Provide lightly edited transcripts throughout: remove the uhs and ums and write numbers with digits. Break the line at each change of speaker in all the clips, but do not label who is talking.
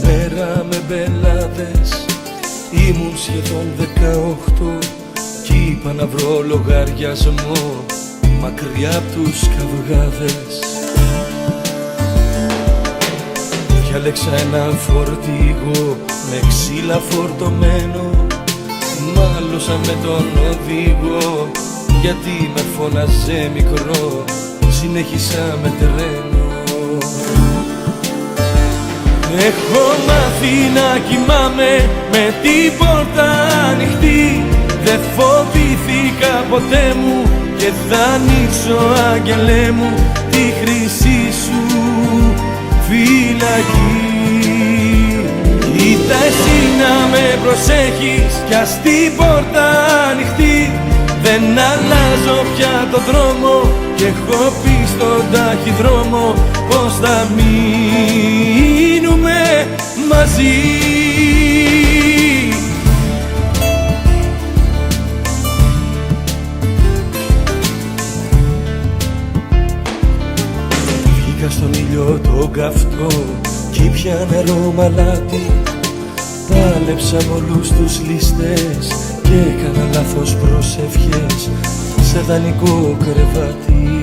Μια μέρα με μπελάδες ήμουν σχεδόν 18 κι είπα να βρω λογαριασμό μακριά απ' τους καυγάδες. Διάλεξα ένα φορτηγό με ξύλα φορτωμένο. Μάλωσα με τον οδηγό γιατί με φώναζε μικρό. Συνέχισα με τρένο. Έχω μάθει να κοιμάμαι με την πόρτα ανοιχτή. Δεν φοβήθηκα ποτέ μου και θα ανοίξω, άγγελέ μου, τη χρυσή σου φυλακή. Κοίτα εσύ να με προσέχεις κι ας την πόρτα ανοιχτή. Δεν αλλάζω πια το δρόμο και έχω πει στον ταχυδρόμο πως θα μείνουμε μαζί. Βγήκα στον ήλιο τον καυτό κι ήπια νερό μαλάτι. Πάλεψα με όλους τους ληστές και έκανα λάθος προσευχές σε δανεικό κρεβάτι.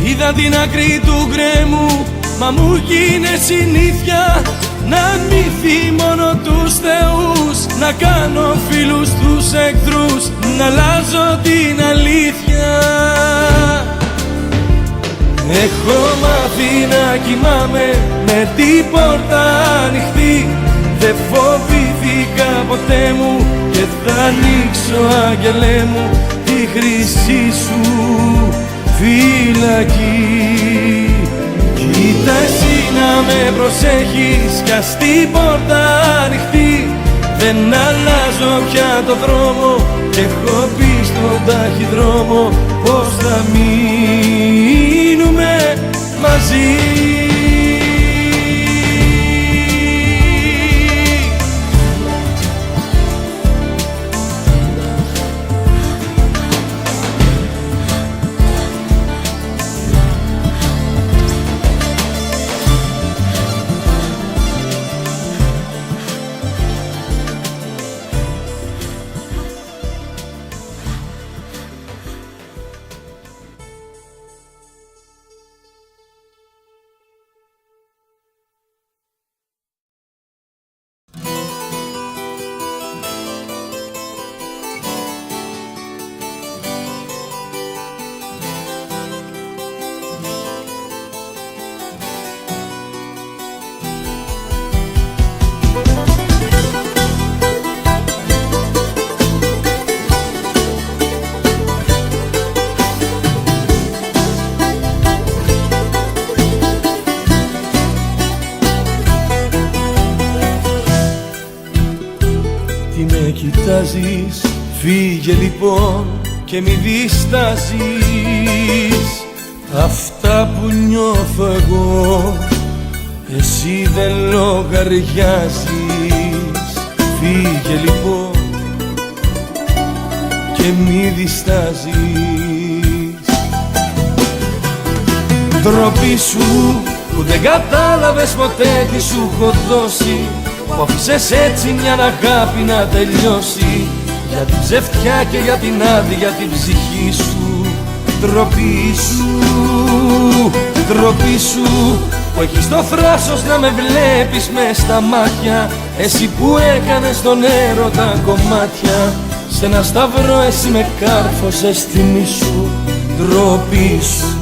Είδα την άκρη του γκρέμου, μα μου γίνε συνήθεια να μη θυμώνω τους θεούς, να κάνω φίλους τους εχθρούς, να αλλάζω την αλήθεια. Έχω μάθει να κοιμάμαι με την πόρτα ανοιχτή. Δεν φοβήθηκα ποτέ μου και θα ανοίξω, άγγελέ μου, τη χρυσή σου φυλακή. Κοίτα εσύ να με προσέχεις κι ας την πόρτα ανοιχτή. Δεν αλλάζω πια το δρόμο και έχω πει στον ταχυδρόμο πως θα μείνουμε μαζί. Φύγε λοιπόν και μη διστάζεις. Αυτά που νιώθω εγώ εσύ δεν λογαριάζεις. Φύγε λοιπόν και μη διστάζεις. Ντροπή σου που δεν κατάλαβες ποτέ τι σου έχω δώσει, που άφησες έτσι μια αγάπη να τελειώσει. Για την ψευτιά και για την άδεια την ψυχή σου. Ντροπή σου, ντροπή σου που έχεις το θράσος να με βλέπεις μες στα μάτια. Εσύ που έκανες τον έρωτα κομμάτια. Σ' ένα σταυρό εσύ με κάρφωσες τιμή σου. Ντροπή σου.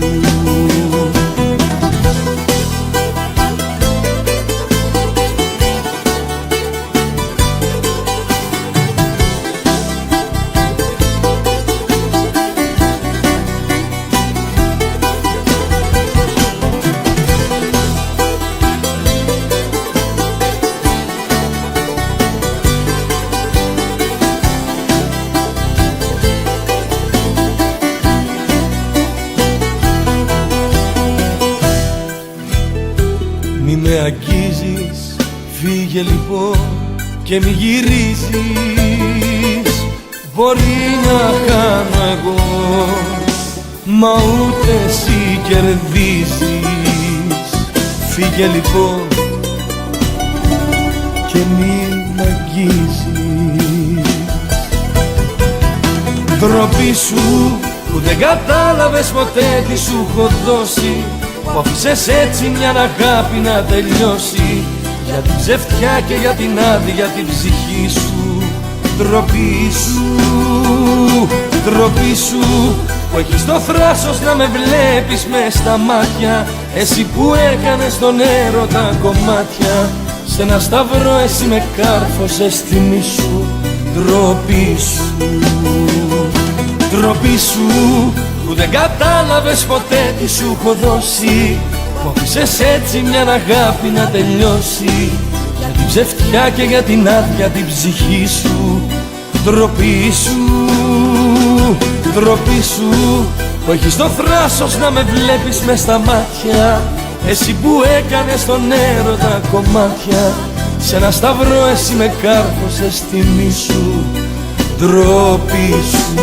Μη με αγγίζεις, φύγε λοιπόν και μη γυρίζεις. Μπορεί να χάνω εγώ, μα ούτε εσύ κερδίζεις. και λοιπόν και μην μ' αγγίζεις. Ντροπή σου που δεν κατάλαβες ποτέ τι σου έχω δώσει, που άφησες έτσι μια αγάπη να τελειώσει, για την ψευτιά και για την άδεια την ψυχή σου. Ντροπή σου, ντροπή σου που έχεις το θράσος να με βλέπεις μες στα μάτια, εσύ που έκανες τον έρωτα κομμάτια, σε ένα σταυρό εσύ με κάρφωσες στη μη σου. Ντροπή σου, ντροπή σου που δεν κατάλαβες ποτέ τι σου έχω δώσει, που άφησες έτσι μια αγάπη να τελειώσει, για την ψευτιά και για την άδεια την ψυχή σου. Ντροπή σου, ντροπή σου που έχεις το θράσος να με βλέπεις μες στα μάτια, εσύ που έκανες τον έρωτα κομμάτια, σε ένα σταυρό εσύ με κάρφωσες στη μη σου. Ντροπή σου.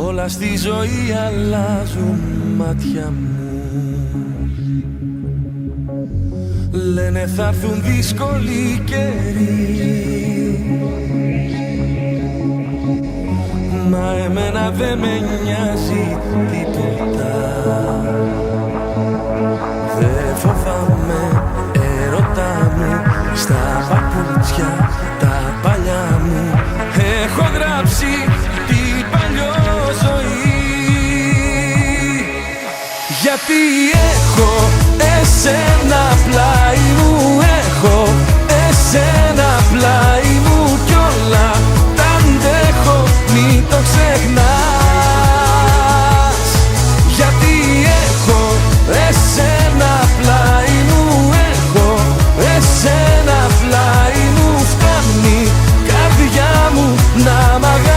Όλα στη ζωή αλλάζουν μάτια μου, λένε θα έρθουν δύσκολοι καιροί, μα εμένα δεν με νοιάζει τίποτα. Δεν φοβάμαι έρωτά μου, στα παπούτσια τα παλιά μου έχω γράψει την παλιό ζωή, γιατί έχω εσένα πλάι μου, έχω εσένα πλάι μου κι όλα τα αντέχω, μην το ξεχνάς. Γιατί έχω εσένα πλάι μου, έχω εσένα πλάι μου, φτάνει καρδιά μου να μ' αγαπάς.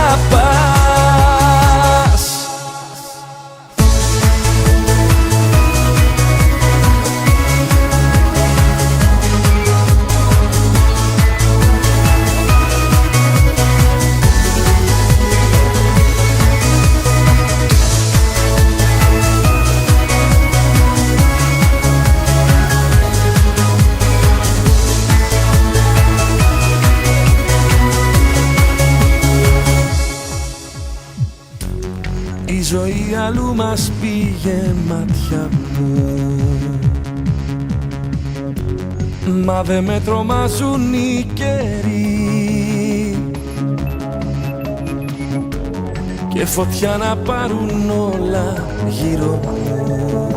Η ζωή αλλού μας πήγε μάτια μου, μα δε με τρομάζουν οι καιροί, και φωτιά να πάρουν όλα γύρω μου.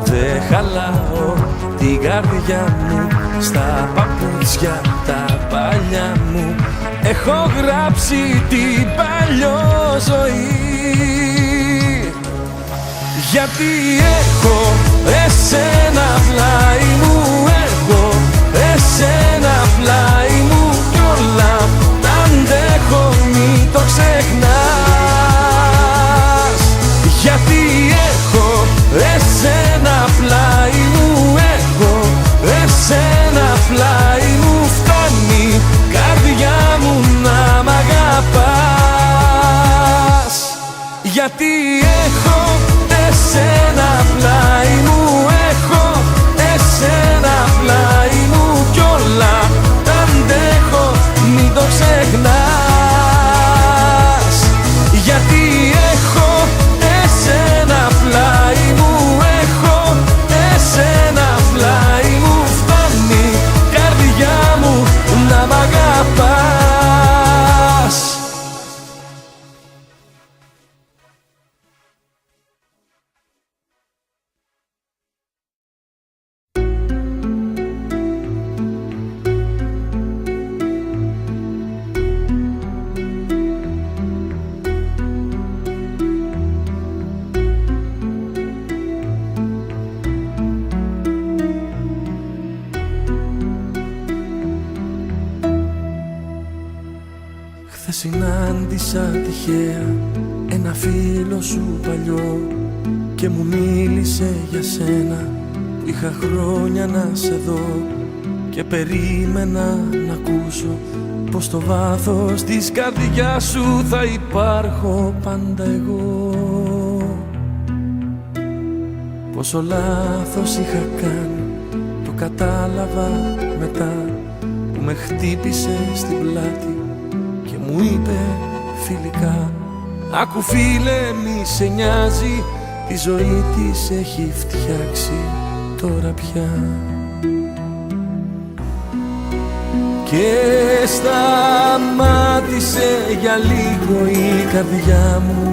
Δε χαλάω την καρδιά μου, στα παπούτσια τα παλιά μου έχω γράψει την παλιό ζωή, γιατί έχω εσένα πλάι μου, έχω εσένα πλάι μου κι όλα τα αντέχω, μην το ξεχνάς. Γιατί έχω εσένα πλάι μου, έχω εσένα πλάι μου, φτάνει καρδιά μου να μ' αγαπάς. Γιατί έχω εσένα πλάι μου, έχω εσένα πλάι μου κι όλα τα αντέχω, μην το ξεχνάς. Γιατί έχω εσένα πλάι μου, έχω εσένα πλάι μου, φτάνει καρδιά μου να μ' αγαπάς. Χθες συνάντησα τυχαία ένα φίλο σου παλιό και μου μίλησε για σένα που είχα χρόνια να σε δω και περίμενα να ακούσω πως στο βάθος της καρδιάς σου θα υπάρχω πάντα εγώ. Πόσο λάθος είχα κάνει, το κατάλαβα μετά που με χτύπησε στην πλάτη και μου είπε φιλικά, άκου φίλε μη σε νοιάζει, τη ζωή της έχει φτιάξει τώρα πια. Και σταμάτησε για λίγο η καρδιά μου,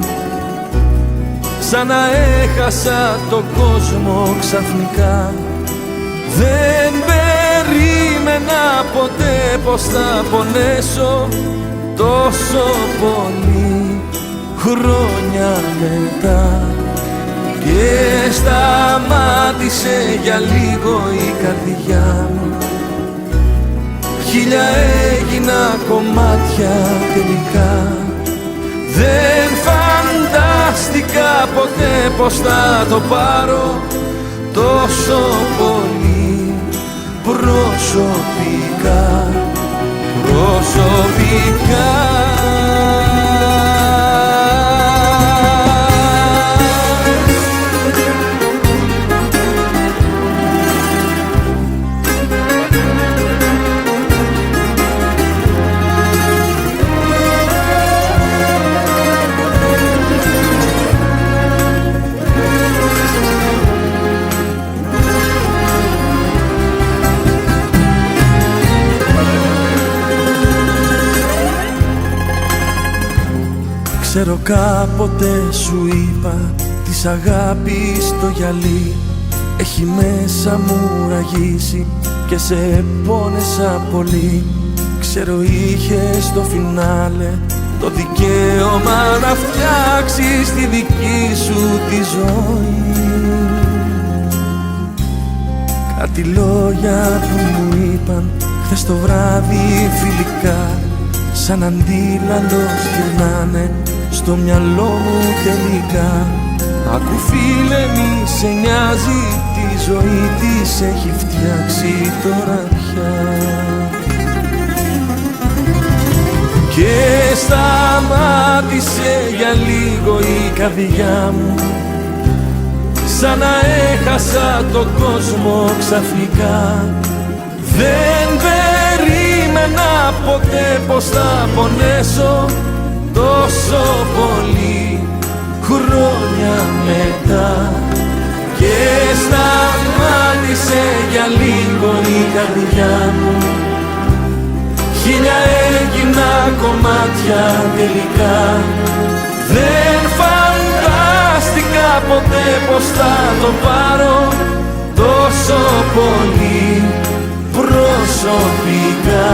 σαν να έχασα τον κόσμο ξαφνικά. Δεν περίμενα ποτέ πως θα πονέσω τόσο πολύ χρόνια μετά. Και σταμάτησε για λίγο η καρδιά μου, χίλια έγινα κομμάτια τελικά. Δεν φαντάστηκα ποτέ πως θα το πάρω τόσο πολύ προσωπικά, προσωπικά. Ξέρω κάποτε σου είπα της αγάπης το γυαλί έχει μέσα μου ραγίσει και σε πόνεσα πολύ. Ξέρω είχες το φινάλε, το δικαίωμα να φτιάξεις τη δική σου τη ζωή. Κάτι λόγια που μου είπαν χθες το βράδυ φιλικά, σαν αντίλαλος γυρνάνε στο μυαλό μου τελικά. Άκου φίλε μη σε νοιάζει, τη ζωή της έχει φτιάξει τώρα πια. Και σταμάτησε για λίγο η καρδιά μου, σαν να έχασα τον κόσμο ξαφνικά. Δεν περίμενα ποτέ πως θα πονέσω τόσο πολύ χρόνια μετά. Και σταμάτησε για λίγο η καρδιά μου, χίλια έγινα κομμάτια τελικά. Δεν φαντάστηκα ποτέ πως θα το πάρω τόσο πολύ προσωπικά,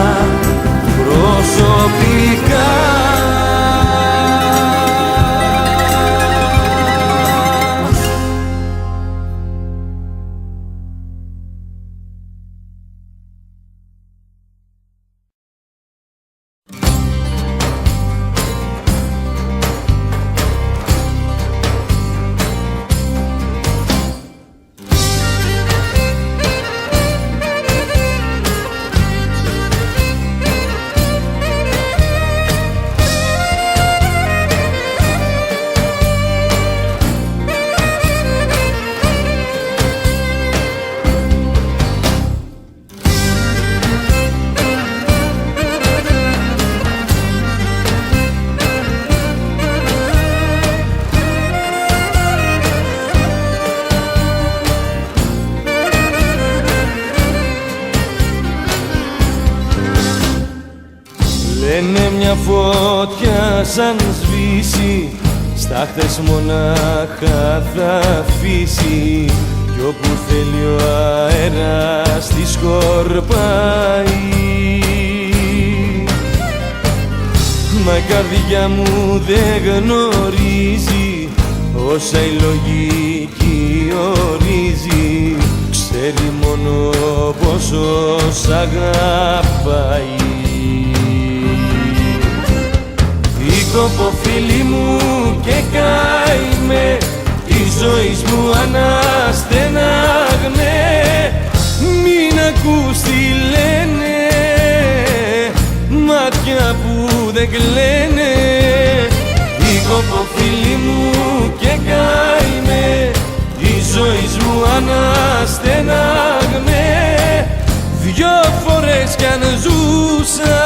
προσωπικά.
Λένε μια φωτιά σαν σβήσει, στάχτες μονάχα θα αφήσει, κι όπου θέλει ο αέρας τη σκορπάει. Μα η καρδιά μου δεν γνωρίζει όσα η λογική ορίζει, ξέρει μόνο πόσο σ' αγαπάει. ζωής μου αναστενάγμε. Μην ακούς τι λένε μάτια που δεν κλαίνε. Δίκοπο φίλοι μου και καημέ, τη ζωής μου αναστενάγμε. Δυο φορές κι αν ζούσα,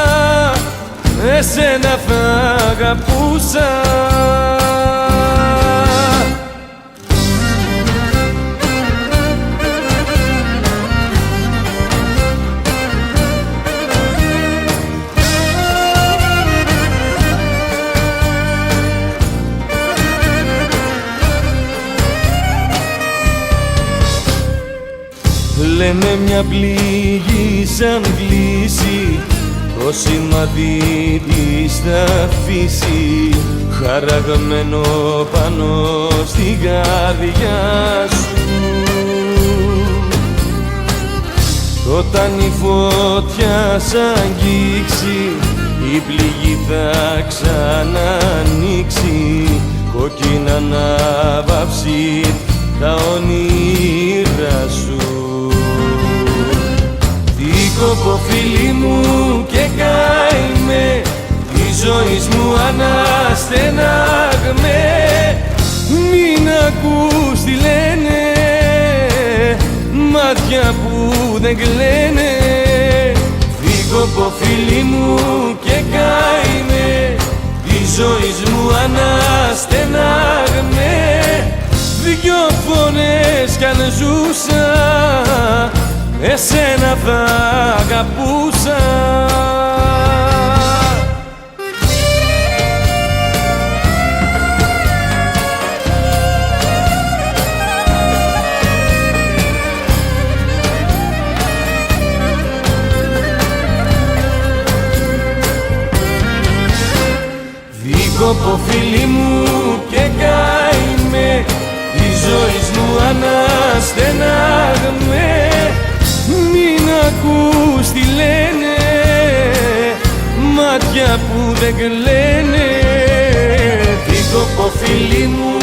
εσένα θα αγαπούσα. Λένε μια πληγή σαν κλείσει, το σημαδί της θα αφήσει χαραγμένο πάνω στην καρδιά σου. Όταν η φωτιά σ' αγγίξει, η πληγή θα ξανανοίξει, κόκκινα να βάψει τα όνειρά σου. Δίκοπο φίλοι μου και καημέ, τη ζωής μου αναστενάγμε. Μην ακούς τι λένε μάτια που δεν κλαίνε. Δίκοπο φίλοι μου και καημέ, τη ζωής μου αναστενάγμε. Δυο φορές κι αν ζούσα, εσένα θα αγαπούσα. Δίκοπο φίλοι μου και καημέ, τη ζωής μου αναστενάγμε. Μην ακούς τι λένε μάτια που δεν κλαίνε. Δίκοπο φίλοι μου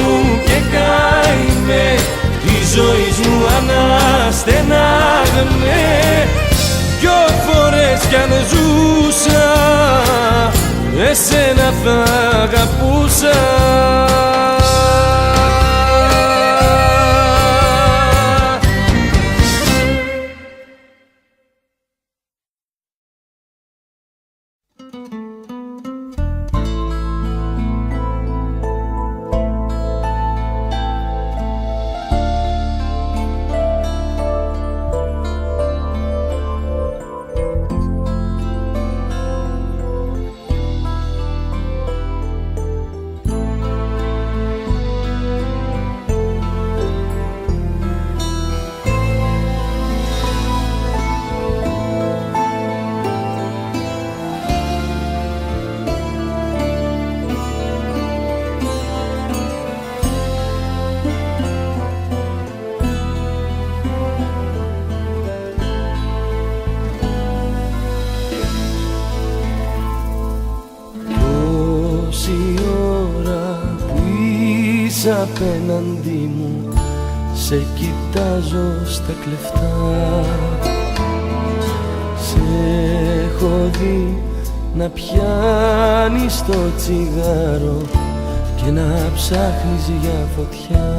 και καημέ, τη ζωής μου αναστενάγμε. Δυο φορές κι αν ζούσα, εσένα θα αγαπούσα. Απέναντί μου σε κοιτάζω στα κλεφτά. Σε έχω δει να πιάνεις το τσιγάρο και να ψάχνεις για φωτιά.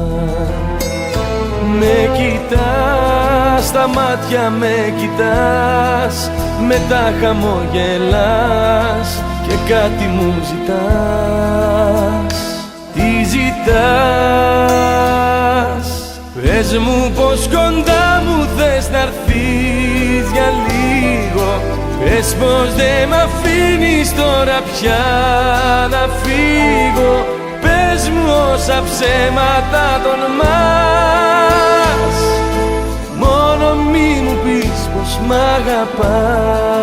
Με κοιτάς στα μάτια, με κοιτάς, μετά χαμογελάς και κάτι μου ζητάς. Τι ζητάς? Πες μου πως κοντά μου θες να'ρθείς για λίγο. Πες πως δεν μ' αφήνεις τώρα πια να φύγω. Πες μου όσα ψέματα τολμάς, μόνο μη μου πεις πως μ' αγαπάς.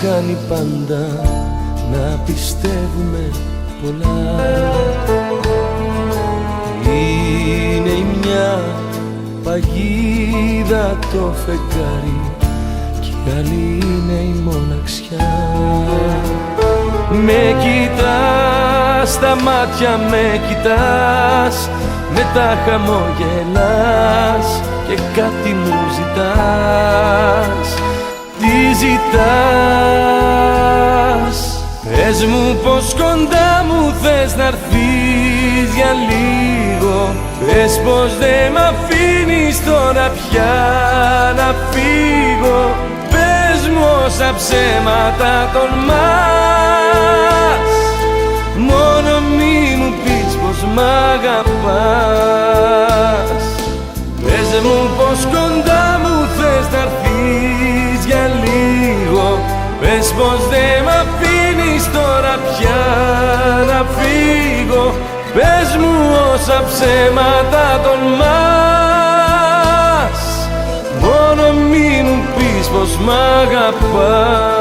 κάνει πάντα να πιστεύουμε πολλά. Είναι η μια παγίδα το φεγγάρι κι η άλλη είναι η μοναξιά. Με κοιτάς, στα μάτια με κοιτάς, μετά χαμογελάς και κάτι μου ζητάς. Τι ζητάς? Πες μου πως κοντά μου θες να'ρθείς για λίγο. Πες πως δεν μ' αφήνεις τώρα πια να φύγω. Πες μου όσα ψέματα τολμάς, μόνο μη μου πεις πως μ' αγαπάς. Πες μου πως κοντά μου θες να'ρθείς για λίγο. Πες πως δεν μ' αφήνεις τώρα πια να φύγω. Πες μου όσα ψέματα τολμάς, μόνο μη μου πεις πως μ' αγαπάς.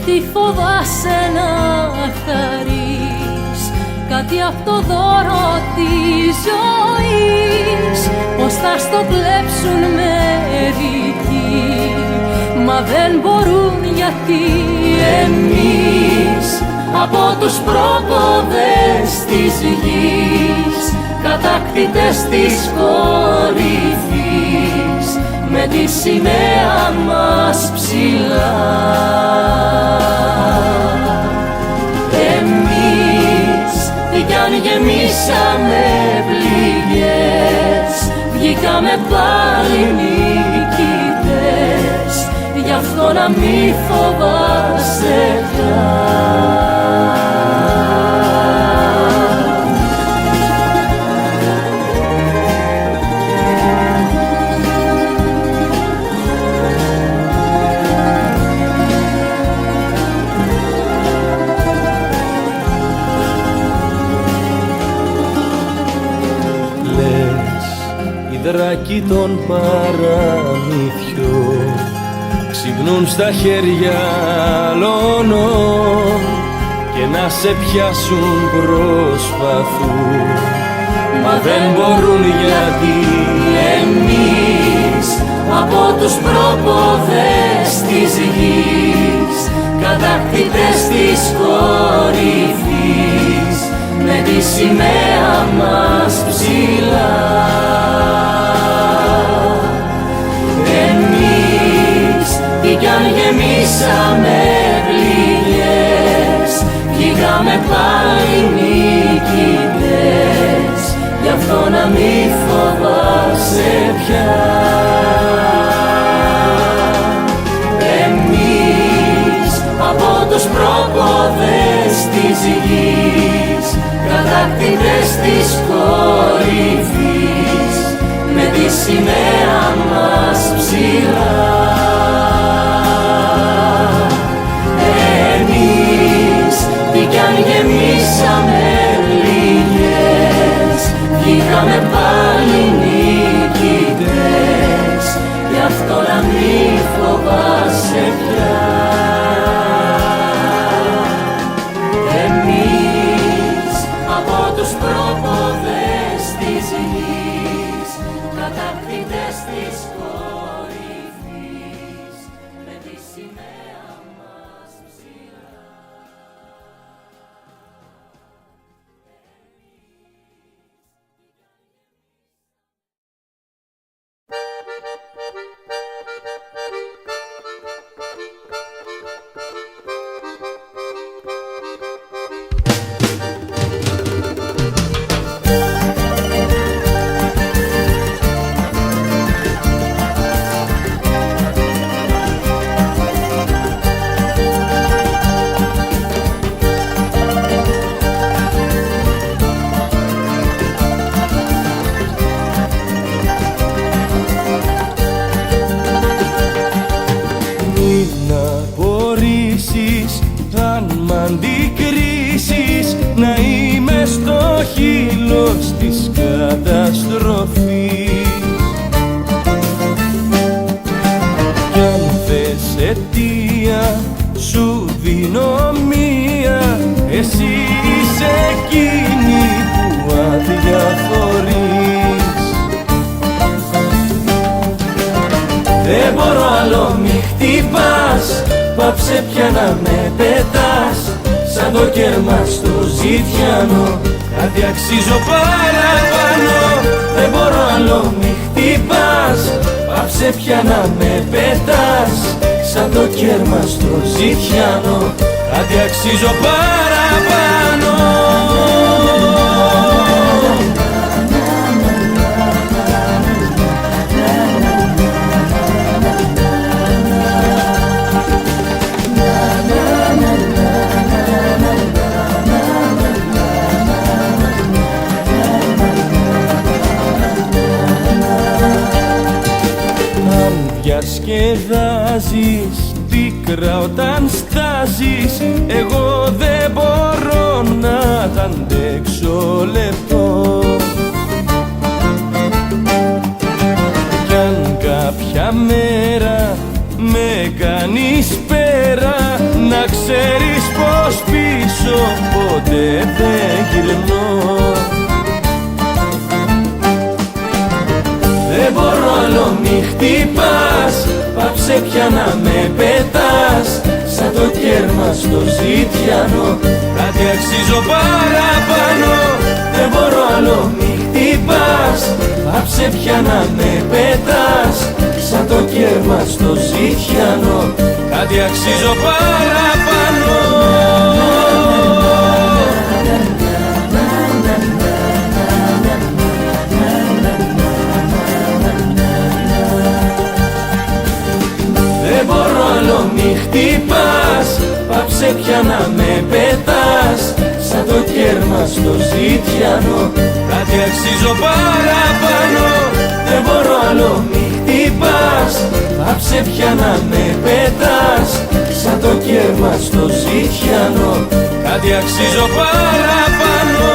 Τι φοβάσαι να χαρείς κάτι απ' το δώρο της ζωής, πως θα στο κλέψουν μερικοί, μα δεν μπορούν γιατί εμείς από τους πρόποδες της γης, κατακτητές της κορυφής, με τη σημαία μας ψηλά. Εμείς τι κι αν γεμίσαμε πληγές, βγήκαμε πάλι νικητές, γι' αυτό να μη φοβάσαι πια.
Δράκοι των παραμυθιών ξυπνούν στα χέρια άλλων και να σε πιάσουν προσπαθούν, μα δεν μπορούν γιατί
εμείς από τους πρόποδες της γης, κατακτητές της κορυφής, με τη σημαία μας ψηλά. Τι κι αν γεμίσαμε πληγές, βγήκαμε πάλι νικητές, γι' αυτό να μη φοβάσαι πια. Εμείς από τους πρόποδες της γης, κατακτητές της κορυφής, με τη σημαία μας ψηλά. Τι κι αν γεμίσαμε πληγές, βγήκαμε πάλι νικητές,
σου δίνω μία, εσύ είσαι εκείνη που αδιαφορείς.
Δεν μπορώ άλλο, μη χτυπάς, πάψε πια να με πετάς, σαν το κέρμα στο ζητιάνο,
κάτι αξίζω παραπάνω.
δεν μπορώ άλλο, μη χτυπάς, πάψε πια να με πετάς, σαν το κέρμα στο ζητιάνο,
κάτι αξίζω παραπάνω. Διασκεδάζεις πίκρα όταν στάζεις, εγώ δεν μπορώ να τ' αντέξω λεπτό. Κι αν κάποια μέρα με κάνεις πέρα, να ξέρεις πως πίσω ποτέ δεν γυρνώ.
δεν μπορώ άλλο, μη χτυπάς, πάψε πια να με πετάς, σαν το κέρμα στο ζητιάνο,
κάτι αξίζω παραπάνω.
δεν μπορώ άλλο, μη χτυπάς, πάψε πια να με πετάς, σαν το κέρμα στο ζητιάνο,
κάτι αξίζω παραπάνω.
δεν μπορώ άλλο, μη χτυπάς, πάψε πια να με πετάς, σαν το κέρμα στο ζητιάνο,
κάτι αξίζω παραπάνω.
δεν μπορώ άλλο, μη χτυπάς, πάψε πια να με πετάς, σαν το κέρμα στο ζητιάνο,
κάτι αξίζω παραπάνω.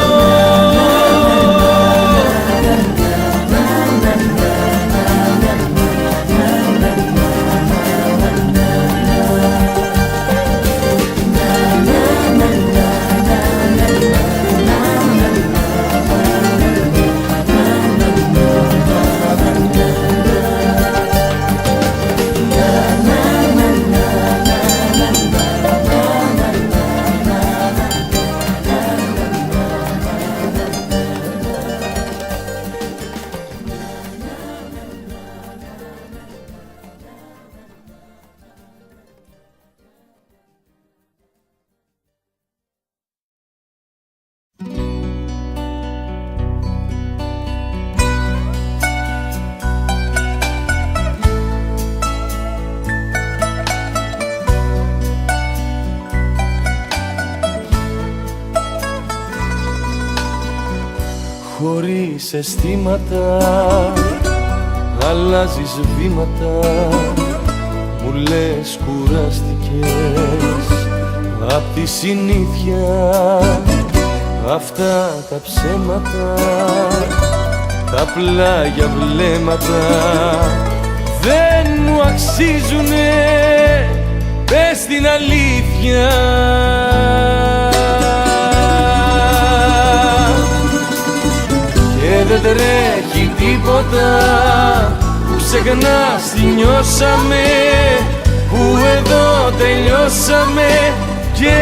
Χωρίς αισθήματα αλλάζεις βήματα, μου λες κουράστηκες απ' τη συνήθεια, αυτά τα ψέματα, τα πλάγια βλέμματα δεν μου αξίζουνε, πες την αλήθεια. Και δεν τρέχει τίποτα που ξεχνάς τι νιώσαμε, που εδώ τελειώσαμε και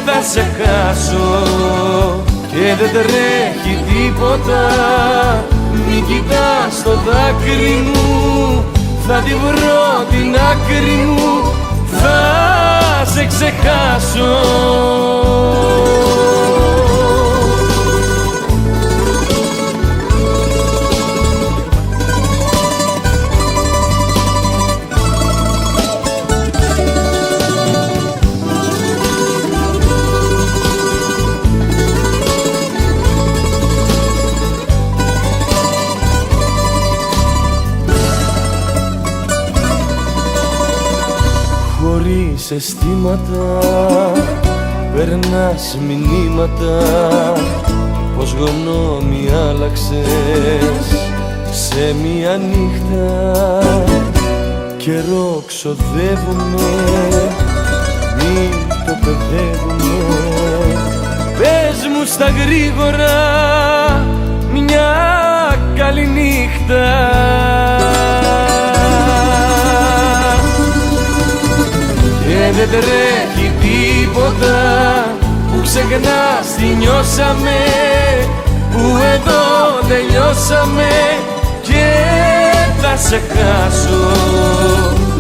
θα σε χάσω. Και δεν τρέχει τίποτα, μη κοιτάς το δάκρυ μου, θα τη βρω την άκρη μου, θα σε ξεχάσω. Χωρίς αισθήματα περνάς μηνύματα, πως γνώμη άλλαξες σε μια νύχτα. Καιρό ξοδεύομαι μην το παιδεύουμε. Πες μου στα γρήγορα μια καλή νύχτα. Και δεν τρέχει τίποτα που ξεχνάς τι νιώσαμε, που εδώ τελειώσαμε και θα σε χάσω.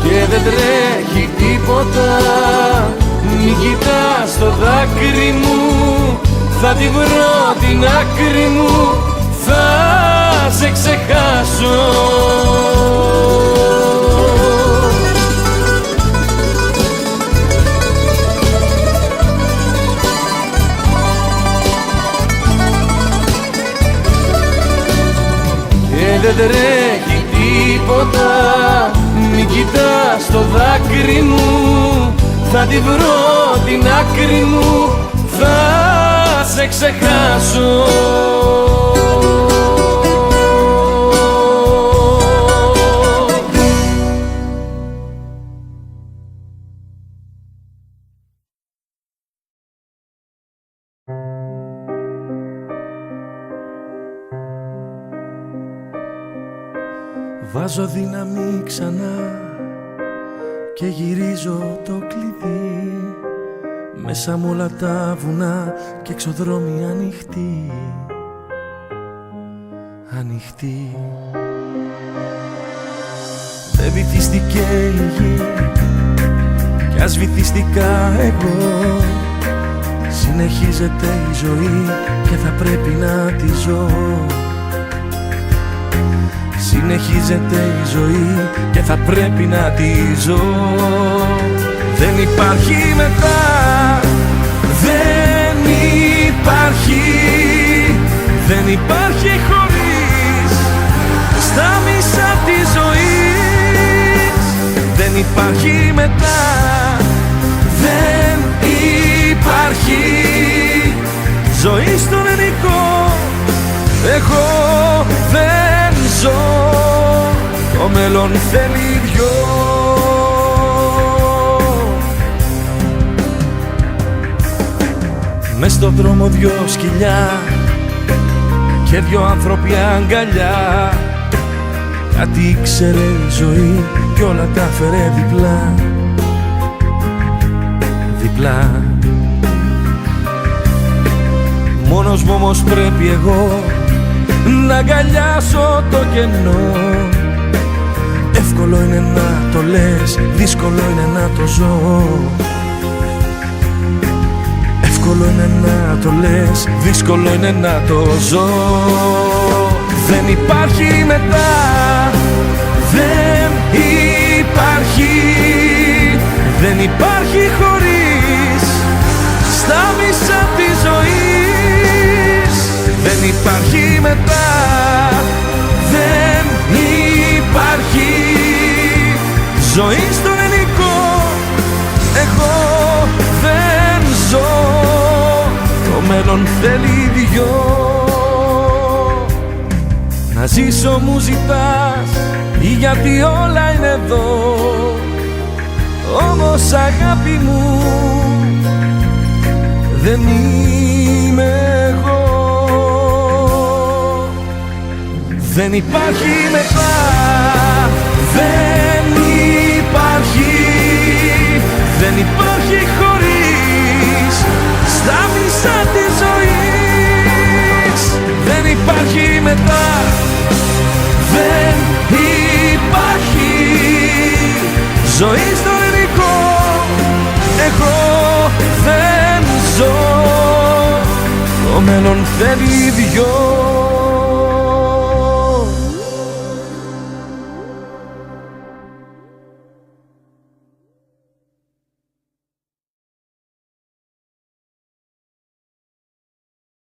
Και δεν τρέχει τίποτα, μην κοιτάς το δάκρυ μου, θα τη βρω την άκρη μου, θα σε ξεχάσω. Και δεν τρέχει τίποτα, μην κοιτάς το δάκρυ μου, θα τη βρω την άκρη μου, θα σε ξεχάσω.
Βάζω δύναμη ξανά και γυρίζω το κλειδί, μέσα μ' όλα τα βουνά και εξωδρόμοι ανοιχτοί, ανοιχτοί. Δεν βυθίστηκε η γη κι ας βυθίστηκα εγώ, συνεχίζεται η ζωή και θα πρέπει να τη ζω. Συνεχίζεται η ζωή και θα πρέπει να τη ζω. Δεν υπάρχει μετά, δεν υπάρχει, δεν υπάρχει χωρίς, στα μισά της ζωής. Δεν υπάρχει μετά, δεν υπάρχει ζωή στον ελληνικό. Εγώ δεν ζω, το μέλλον θέλει δυο. Μες στον δρόμο δυο σκυλιά και δυο άνθρωποι αγκαλιά, κάτι ήξερε η ζωή κι όλα τα φέρε διπλά, διπλά. Μόνος μου όμως πρέπει εγώ να αγκαλιάσω το κενό. Εύκολο είναι να το λες, δύσκολο είναι να το ζω. Εύκολο είναι να το λες, δύσκολο είναι να το ζω. Δεν υπάρχει μετά, δεν υπάρχει, δεν υπάρχει χωρίς, στα μισά της ζωής. Δεν υπάρχει μετά, δεν υπάρχει ζωή στον ελληνικό. Εγώ δεν ζω, το μέλλον θέλει δυο. Να ζήσω μου ζητάς, γιατί όλα είναι εδώ. Όμως αγάπη μου δεν είμαι εγώ. Δεν υπάρχει μετά, δεν υπάρχει, δεν υπάρχει χωρίς, στα μισά της ζωής. Δεν υπάρχει μετά, δεν υπάρχει ζωή στο ελληνικό. Εγώ δεν ζω, το μέλλον θέλει δυο.